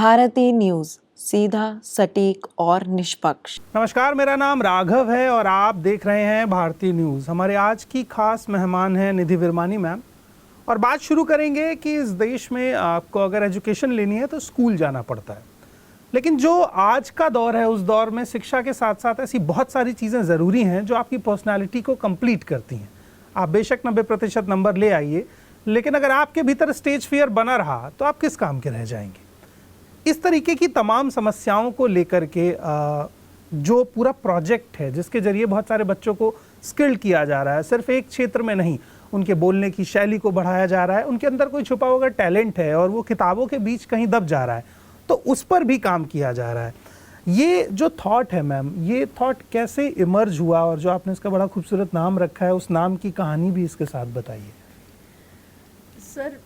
Bharti news, सीधा, सटीक और निष्पक्ष। नमस्कार, मेरा नाम राघव है और आप देख रहे हैं भारती न्यूज़। हमारे आज की खास मेहमान हैं निधि विरमानी मैम, और बात शुरू करेंगे कि इस देश में आपको अगर एजुकेशन लेनी है तो स्कूल जाना पड़ता है, लेकिन जो आज का दौर है उस दौर में शिक्षा के साथ साथ ऐसी बहुत सारी चीज़ें ज़रूरी हैं जो आपकी पर्सनैलिटी को कंप्लीट करती हैं। आप बेशक 90% नंबर ले आइए, लेकिन अगर आपके भीतर स्टेज फियर बना रहा तो आप किस काम के रह जाएंगे। इस तरीके की तमाम समस्याओं को लेकर के जो पूरा प्रोजेक्ट है जिसके जरिए बहुत सारे बच्चों को स्किल्ड किया जा रहा है, सिर्फ एक क्षेत्र में नहीं, उनके बोलने की शैली को बढ़ाया जा रहा है, उनके अंदर कोई छुपा हुआ टैलेंट है और वो किताबों के बीच कहीं दब जा रहा है, तो उस पर भी काम किया जा रहा है। ये जो थॉट है मैम, ये थॉट कैसे इमर्ज हुआ और जो आपने इसका बड़ा खूबसूरत नाम रखा है, उस नाम की कहानी भी इसके साथ बताइए। सर,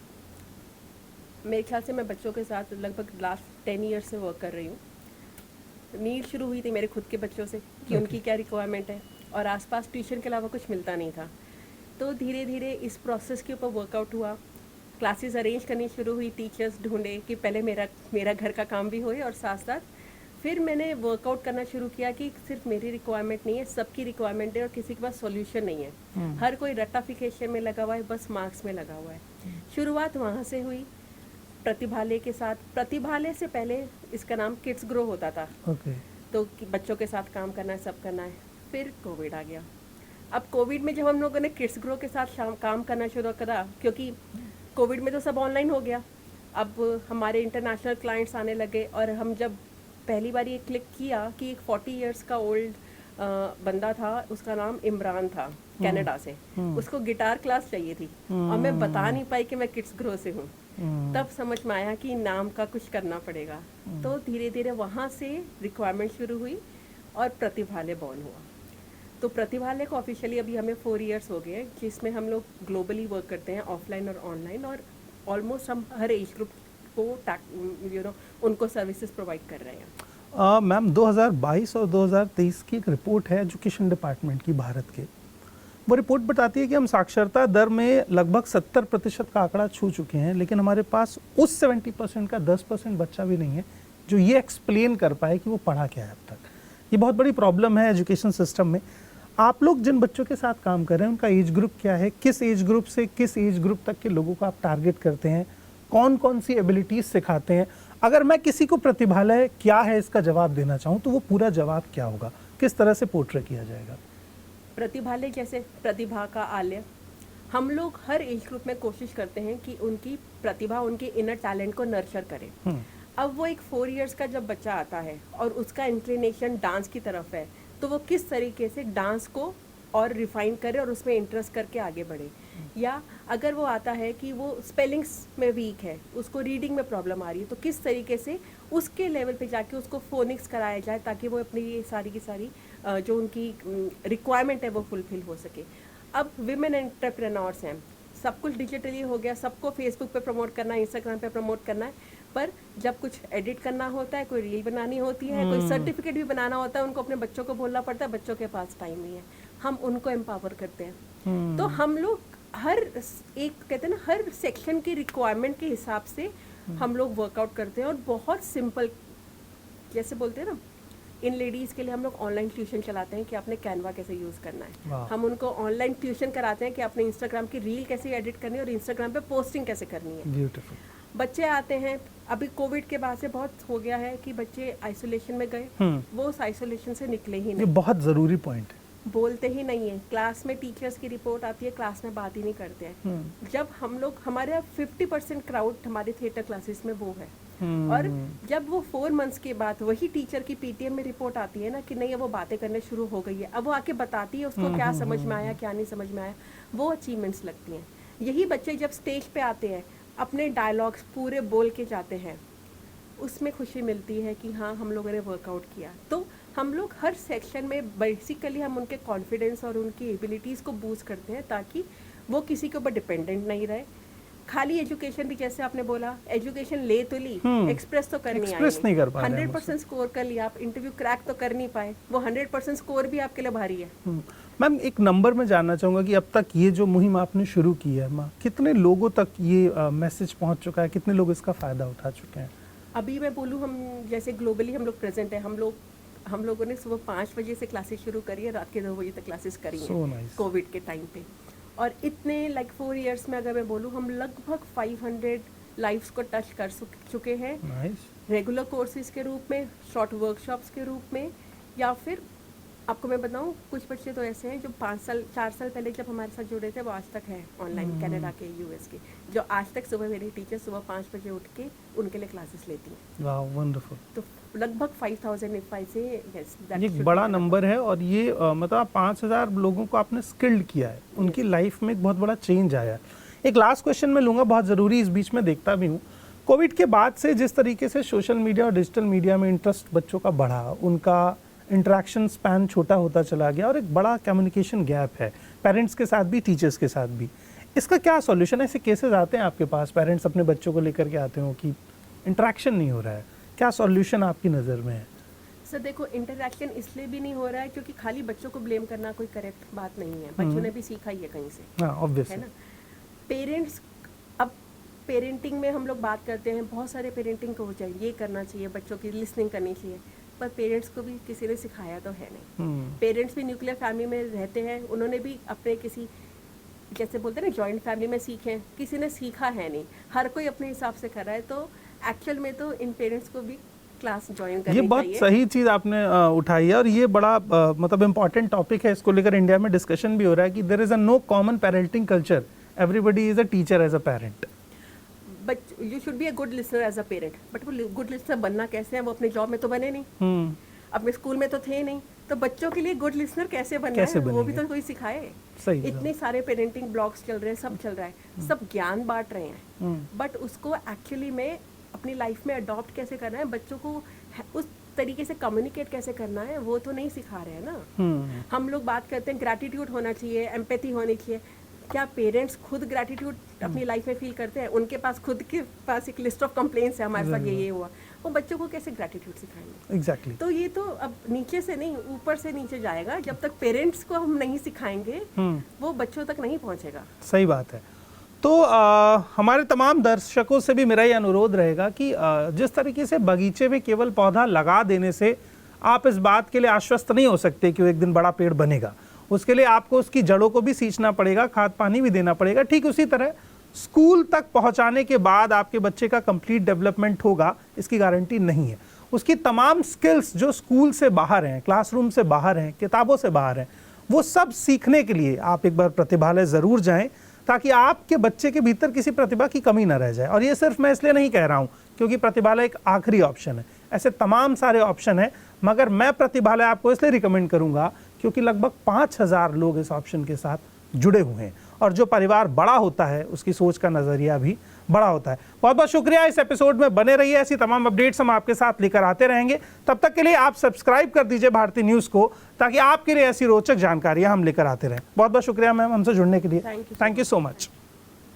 मेरे ख्याल से मैं बच्चों के साथ लगभग लास्ट 10 ईयर से वर्क कर रही हूँ। नीड शुरू हुई थी मेरे खुद के बच्चों से कि उनकी क्या रिक्वायरमेंट है, और आसपास ट्यूशन के अलावा कुछ मिलता नहीं था। तो धीरे धीरे इस प्रोसेस के ऊपर वर्कआउट हुआ, क्लासेस अरेंज करनी शुरू हुई, टीचर्स ढूंढे कि पहले मेरा घर का काम भी होए, और साथ साथ फिर मैंने वर्कआउट करना शुरू किया कि सिर्फ मेरी रिक्वायरमेंट नहीं है, सबकी रिक्वायरमेंट है, और किसी के पास सॉल्यूशन नहीं है। हर कोई रट्टाफिकेशन में लगा हुआ है, बस मार्क्स में लगा हुआ है। शुरुआत वहाँ से हुई प्रतिभालय के साथ। प्रतिभालय से पहले इसका नाम किड्स ग्रो होता था। तो बच्चों के साथ काम करना है, सब करना है। फिर कोविड आ गया। अब कोविड में जब हम लोगों ने किड्स ग्रो के साथ काम करना शुरू करा, क्योंकि कोविड में तो सब ऑनलाइन हो गया, अब हमारे इंटरनेशनल क्लाइंट्स आने लगे, और हम जब पहली बार ये क्लिक किया कि एक 40 इयर्स का ओल्ड बंदा था, उसका नाम इमरान था, कनाडा से, उसको गिटार क्लास चाहिए थी, और मैं बता नहीं पाई कि मैं किड्स ग्रो से हूँ। तब समझ में आया कि नाम का कुछ करना पड़ेगा। तो धीरे धीरे वहाँ से रिक्वायरमेंट शुरू हुई और प्रतिभालय बॉर्न हुआ। तो प्रतिभालय को ऑफिशियली अभी हमें 4 इयर्स हो गए, जिसमें हम लोग ग्लोबली वर्क करते हैं, ऑफलाइन और ऑनलाइन, और ऑलमोस्ट हम हर एज ग्रुप को उनको सर्विसेज प्रोवाइड कर रहे हैं। मैम, 2022 और 2023 की एक रिपोर्ट है एजुकेशन डिपार्टमेंट की भारत के। वो रिपोर्ट बताती है कि हम साक्षरता दर में लगभग 70% का आंकड़ा छू चुके हैं, लेकिन हमारे पास उस 70% का 10% बच्चा भी नहीं है जो ये एक्सप्लेन कर पाए कि वो पढ़ा क्या है अब तक। ये बहुत बड़ी प्रॉब्लम है एजुकेशन सिस्टम में। आप लोग जिन बच्चों के साथ काम कर रहे हैं उनका एज ग्रुप क्या है, किस एज ग्रुप से किस एज ग्रुप तक के लोगों को आप टारगेट करते हैं, कौन कौन सी एबिलिटीज़ सिखाते हैं? अगर मैं किसी को प्रतिभालय क्या है इसका जवाब देना चाहूँ तो वो पूरा जवाब क्या होगा, किस तरह से पोर्ट्रे किया जाएगा? प्रतिभालय जैसे प्रतिभा का आलय, हम लोग हर एज ग्रुप में कोशिश करते हैं कि उनकी प्रतिभा, उनके इनर टैलेंट को नर्चर करें। अब वो एक 4 इयर्स का जब बच्चा आता है और उसका इंक्लिनेशन डांस की तरफ है, तो वो किस तरीके से डांस को और रिफाइन करे और उसमें इंटरेस्ट करके आगे बढ़े। या अगर वो आता है कि वो स्पेलिंग्स में वीक है, उसको रीडिंग में प्रॉब्लम आ रही है, तो किस तरीके से उसके लेवल पे जाके उसको फोनिक्स कराया जाए ताकि वो अपनी ये सारी की सारी जो उनकी रिक्वायरमेंट है वो फुलफिल हो सके। अब विमेन एंटरप्रेन्योर्स हैं, सब कुछ डिजिटली हो गया, सबको फेसबुक पे प्रमोट करना है, इंस्टाग्राम पे प्रमोट करना है, पर जब कुछ एडिट करना होता है, कोई रील बनानी होती है, कोई सर्टिफिकेट भी बनाना होता है, उनको अपने बच्चों को बोलना पड़ता है, बच्चों के पास टाइम नहीं है, हम उनको एम्पावर करते हैं। तो हम लोग हर एक कहते हैं ना, हर सेक्शन की रिक्वायरमेंट के हिसाब से हम लोग वर्कआउट करते हैं, और बहुत सिंपल, जैसे बोलते हैं ना, इन लेडीज़ के लिए हम लोग ऑनलाइन ट्यूशन चलाते हैं कि आपने कैनवा कैसे यूज़ करना है। हम उनको ऑनलाइन ट्यूशन कराते हैं कि आपने इंस्टाग्राम की रील कैसे एडिट करनी है और इंस्टाग्राम पे पोस्टिंग कैसे करनी है। ब्यूटीफुल। बच्चे आते हैं, अभी कोविड के बाद से बहुत हो गया है कि बच्चे आइसोलेशन में गए, वो उस आइसोलेशन से निकले ही नहीं। ये बहुत ज़रूरी पॉइंट है। बोलते ही नहीं है, क्लास में टीचर्स की रिपोर्ट आती है, क्लास में बात ही नहीं करते हैं। जब हम लोग, हमारे 50% क्राउड हमारे थिएटर क्लासेस में वो है, और जब वो 4 मंथ्स के बाद वही टीचर की पीटीएम में रिपोर्ट आती है ना कि नहीं, वो बातें करने शुरू हो गई है, अब वो आके बताती है उसको क्या समझ में आया, क्या नहीं समझ में आया, वो अचीवमेंट्स लगती हैं। यही बच्चे जब स्टेज पे आते हैं, अपने डायलॉग्स पूरे बोल के जाते हैं, उसमें खुशी मिलती है कि हाँ, हम लोगों ने वर्कआउट किया। तो हम लोग हर सेक्शन में बेसिकली हम उनके कॉन्फिडेंस और उनकी एबिलिटीज़ को बूस्ट करते हैं ताकि वो किसी के ऊपर डिपेंडेंट नहीं रहे। खाली एजुकेशन भी, जैसे आपने बोला, एजुकेशन ले तो ली, एक्सप्रेस तो करनी आई, 100% स्कोर कर लिया, आप इंटरव्यू क्रैक तो कर नहीं पाए, वो 100% स्कोर भी आपके लिए भारी है। मैम, एक नंबर में जानना चाहूँगा कि अब तक ये जो मुहिम आपने शुरू की है, कितने लोगों तक ये मैसेज पहुँच चुका है, कितने लोग इसका फ़ायदा उठा चुके हैं? अभी मैं बोलूँ, हम जैसे ग्लोबली हम लोग प्रेजेंट है, हम लोगों ने सुबह 5 बजे से क्लासेस शुरू करी है, रात के 2 बजे तक क्लासेस करी So हैं nice. कोविड के टाइम पे। और इतने 4 इयर्स में अगर मैं बोलूँ, हम लगभग 500 लाइव्स को टच कर चुके हैं, नाइस। रेगुलर कोर्सेज के रूप में, शॉर्ट वर्कशॉप्स के रूप में, या फिर आपको मैं बताऊं, कुछ बच्चे तो ऐसे हैं जो 4 साल पहले जब हमारे साथ जुड़े थे वो आज तक हैं ऑनलाइन, कनाडा के, यूएस के, जो आज तक सुबह मेरी टीचर सुबह 5 बजे उठ के उनके लिए क्लासेस लेती हैं। वाह, वंडरफुल। तो लगभग 5005 से, यस, ये एक बड़ा नंबर है, और ये मतलब 5000 लोगों को आपने स्किल्ड किया है, उनकी लाइफ में एक बहुत बड़ा चेंज आया है। एक लास्ट क्वेश्चन मैं लूँगा, बहुत ज़रूरी, इस बीच में देखता भी हूँ, कोविड के बाद से जिस तरीके से सोशल मीडिया और डिजिटल मीडिया में इंटरेस्ट बच्चों का बढ़ा, उनका इंटरेक्शन स्पैन छोटा होता चला गया और एक बड़ा कम्युनिकेशन गैप है पेरेंट्स के साथ भी, टीचर्स के साथ भी। इसका क्या सॉल्यूशन है? ऐसे केसेस आते हैं आपके पास, पेरेंट्स अपने बच्चों को लेकर के आते हो कि इंटरेक्शन नहीं हो रहा है, क्या सॉल्यूशन आपकी नज़र में है? सर देखो, इंटरेक्शन इसलिए भी नहीं हो रहा है क्योंकि खाली बच्चों को ब्लेम करना कोई करेक्ट बात नहीं है, बच्चों ने भी सीखा ही है कहीं से, हाँ, ऑब्वियसली, है ना। पेरेंट्स, अब पेरेंटिंग में हम लोग बात करते हैं, बहुत सारे पेरेंटिंग को चाहिए, ये करना चाहिए, बच्चों की लिसनिंग करनी चाहिए, पर पेरेंट्स को भी किसी ने सिखाया तो है नहीं। पेरेंट्स भी न्यूक्लियर फैमिली में रहते हैं, उन्होंने भी अपने किसी, जैसे बोलते हैं ना, जॉइंट फैमिली में सीखे, किसी ने सीखा है नहीं, हर कोई अपने हिसाब से कर रहा है। तो एक्चुअल में तो इन पेरेंट्स को भी क्लास ज्वाइन करनी ये बहुत चाहिए। सही चीज़ आपने उठाई है, और ये बड़ा मतलब इम्पॉर्टेंट टॉपिक है। इसको लेकर इंडिया में डिस्कशन भी हो रहा है कि there is a no common parenting culture, everybody is a teacher as a parent. But you should be a good listener as a parent, but वो गुड लिसनर बनना कैसे है? वो अपने जॉब में तो बने नहीं, अपने स्कूल में तो थे नहीं, तो बच्चों के लिए गुड लिसनर कैसे बनना है, वो भी तो कोई सिखाए। सही, इतने सारे पेरेंटिंग ब्लॉग्स चल रहे हैं, सब चल रहा है, सब ज्ञान बांट रहे हैं, बट उसको एक्चुअली में अपनी लाइफ में अडॉप्ट कैसे करना है, बच्चों को उस तरीके से कम्युनिकेट कैसे करना है, वो तो नहीं सिखा रहे हैं ना। हम लोग बात करते हैं ग्रैटिट्यूड होना चाहिए, एम्पैथी होनी चाहिए, क्या पेरेंट्स खुद ग्रैटिट्यूड अपनी लाइफ में फील करते हैं? उनके पास खुद के पास एक लिस्ट ऑफ कंप्लेंट्स है, हमारे साथ ये हुआ, वो बच्चों को कैसे ग्रैटिट्यूड सिखाएंगे? एग्जैक्टली। तो ये तो अब नीचे से नहीं, ऊपर से नीचे जाएगा। जब तक पेरेंट्स को हम नहीं सिखाएंगे, वो बच्चों तक नहीं पहुंचेगा। सही बात है। तो हमारे तमाम दर्शकों से भी मेरा ये अनुरोध रहेगा कि जिस तरीके से बगीचे में केवल पौधा लगा देने से आप इस बात के लिए आश्वस्त नहीं हो सकते कि वो एक दिन बड़ा पेड़ बनेगा, उसके लिए आपको उसकी जड़ों को भी सींचना पड़ेगा, खाद पानी भी देना पड़ेगा। ठीक उसी तरह स्कूल तक पहुंचाने के बाद आपके बच्चे का कंप्लीट डेवलपमेंट होगा, इसकी गारंटी नहीं है। उसकी तमाम स्किल्स जो स्कूल से बाहर हैं, क्लासरूम से बाहर हैं, किताबों से बाहर हैं, वो सब सीखने के लिए आप एक बार प्रतिभालय ज़रूर जाएं, ताकि आपके बच्चे के भीतर किसी प्रतिभा की कमी ना रह जाए। और ये सिर्फ मैं इसलिए नहीं कह रहा हूँ क्योंकि प्रतिभालय एक आखिरी ऑप्शन है, ऐसे तमाम सारे ऑप्शन हैं, मगर मैं प्रतिभालय आपको इसलिए रिकमेंड करूँगा क्योंकि लगभग 5000 लोग इस ऑप्शन के साथ जुड़े हुए हैं, और जो परिवार बड़ा होता है उसकी सोच का नज़रिया भी बड़ा होता है। बहुत बहुत शुक्रिया, इस एपिसोड में बने रहिए, ऐसी तमाम अपडेट्स हम आपके साथ लेकर आते रहेंगे। तब तक के लिए आप सब्सक्राइब कर दीजिए भारती न्यूज़ को, ताकि आपके लिए ऐसी रोचक जानकारियां हम लेकर आते रहें। बहुत बहुत शुक्रिया मैम हमसे जुड़ने के लिए। Thank you so thank you so much.